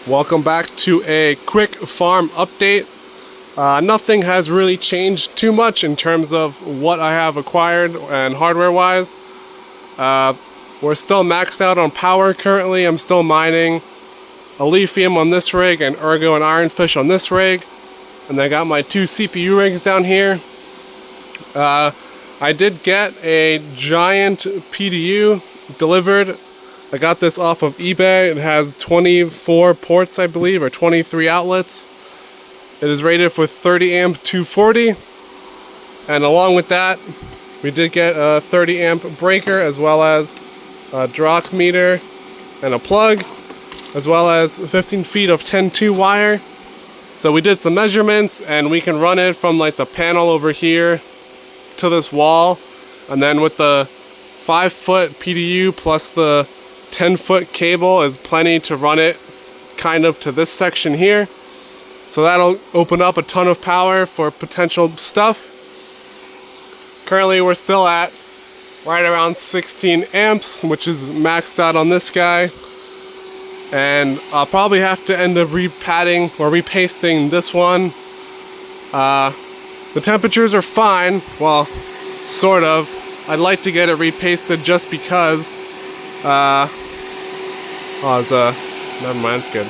Welcome back to a quick farm update. Nothing has really changed too much in terms of what I have acquired and hardware wise. We're still maxed out on power currently. I'm still mining Alephium on this rig and Ergo and Ironfish on this rig. And I got my two CPU rigs down here. I did get a giant PDU delivered. I got this off of eBay. It has 24 ports, I believe, or 23 outlets. It is rated for 30 amp 240. And along with that, we did get a 30 amp breaker, as well as a Drock meter and a plug, as well as 15 feet of 10-2 wire. So we did some measurements, and we can run it from like the panel over here to this wall. And then with the 5-foot PDU plus the 10-foot cable is plenty to run it kind of to this section here. So that'll open up a ton of power for potential stuff. Currently we're still at right around 16 amps, which is maxed out on this guy. And I'll probably have to end up repadding or repasting this one. The temperatures are fine, well, sort of. I'd like to get it repasted just because never mind, it's good.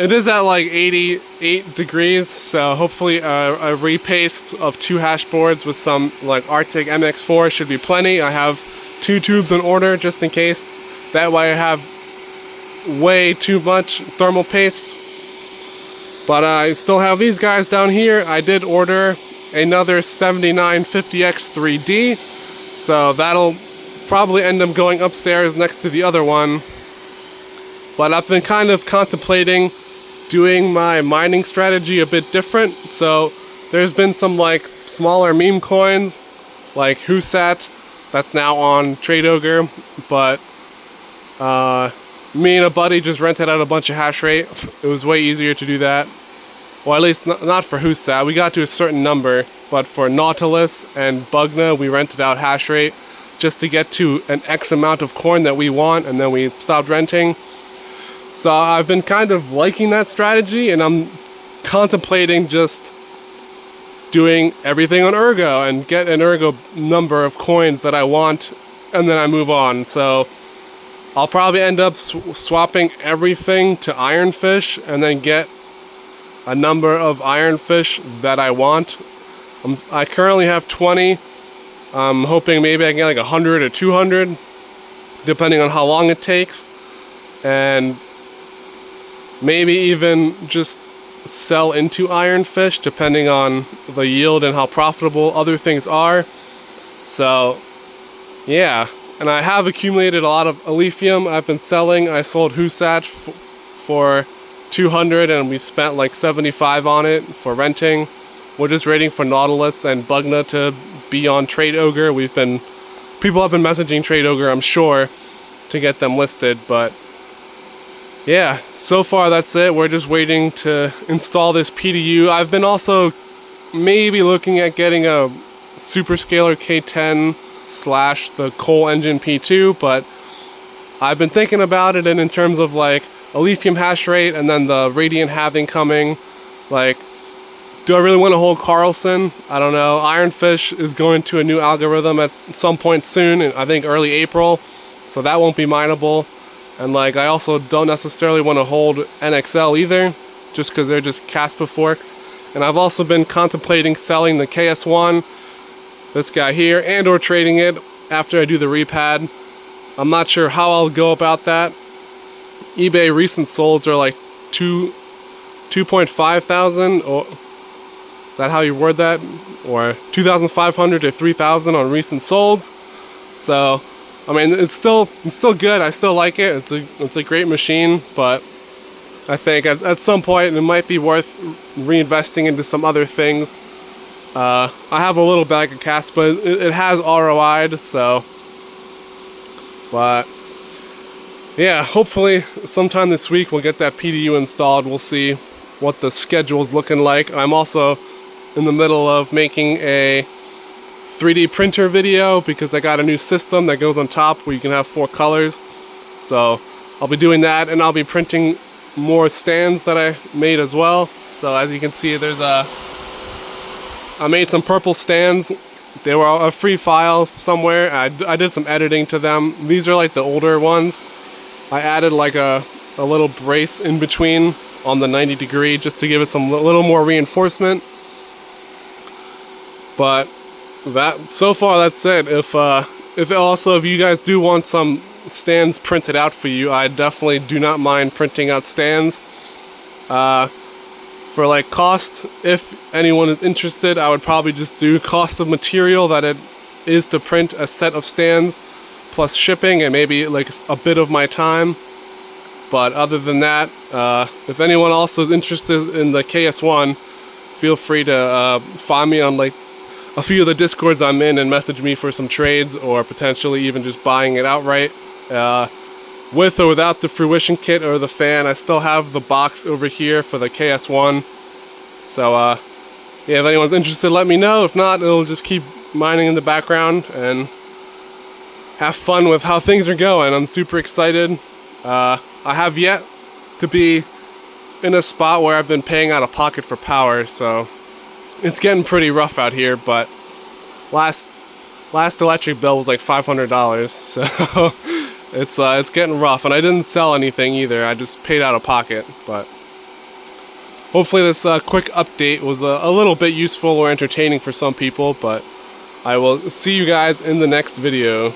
It is at like 88 degrees, so hopefully a repaste of 2 hash boards with some like Arctic MX4 should be plenty. I have 2 tubes in order just in case. That way I have way too much thermal paste. But I still have these guys down here. I did order another 7950X 3D, so that'll probably end up going upstairs next to the other one. But I've been kind of contemplating doing my mining strategy a bit different. So there's been some like smaller meme coins like Husat that's now on TradeOgre, but me and a buddy just rented out a bunch of hash rate. It was way easier to do that. Well, at least not for Husat. We got to a certain number, but for Nautilus and Bugna, we rented out hash rate just to get to an X amount of coin that we want, and then we stopped renting. So I've been kind of liking that strategy, and I'm contemplating just doing everything on Ergo and get an Ergo number of coins that I want, and then I move on. So I'll probably end up swapping everything to Ironfish and then get a number of Ironfish that I want. I currently have 20. I'm hoping maybe I can get like 100 or 200, depending on how long it takes. And maybe even just sell into Ironfish, depending on the yield and how profitable other things are. So, yeah. And I have accumulated a lot of Alephium. I've been selling. I sold Husat for 200, and we spent like 75 on it for renting. We're just waiting for Nautilus and Bugna to be on TradeOgre. People have been messaging TradeOgre, I'm sure, to get them listed, but yeah, so far that's it. We're just waiting to install this PDU. I've been also maybe looking at getting a Superscaler K10 / the Coal Engine P2, but I've been thinking about it, and in terms of like Alephium hash rate and then the Radiant halving coming, like, do I really want to hold Carlson? I don't know. Ironfish is going to a new algorithm at some point soon, I think early April, so that won't be mineable. And like, I also don't necessarily want to hold NXL either, just because they're just Caspa forks. And I've also been contemplating selling the KS1, this guy here, and or trading it after I do the repad. I'm not sure how I'll go about that. eBay recent solds are like 2.5 thousand, or is that how you word that? Or 2,500 to 3,000 on recent solds. So I mean, it's still good. I still like it. It's a great machine, but I think at some point it might be worth reinvesting into some other things. I have a little bag of Caspa. It has ROI'd, so. But yeah, hopefully sometime this week we'll get that PDU installed. We'll see what the schedule's looking like. I'm also in the middle of making a 3D printer video because I got a new system that goes on top where you can have 4 colors. So I'll be doing that, and I'll be printing more stands that I made as well. So as you can see, I made some purple stands. They were a free file somewhere. I did some editing to them. These are like the older ones. I added like a little brace in between on the 90 degree just to give it some little more reinforcement. But so far that's it. If you guys do want some stands printed out for you, I definitely do not mind printing out stands. For like cost, if anyone is interested, I would probably just do cost of material that it is to print a set of stands plus shipping and maybe like a bit of my time. But other than that, if anyone also is interested in the KS1, feel free to find me on like a few of the Discords I'm in and message me for some trades, or potentially even just buying it outright. With or without the Fruition kit or the fan, I still have the box over here for the KS1. So yeah, if anyone's interested, let me know. If not, it'll just keep mining in the background and have fun with how things are going. I'm super excited. I have yet to be in a spot where I've been paying out of pocket for power, so it's getting pretty rough out here. But last electric bill was like $500, so it's getting rough, and I didn't sell anything either. I just paid out of pocket. But hopefully this quick update was a little bit useful or entertaining for some people. But I will see you guys in the next video.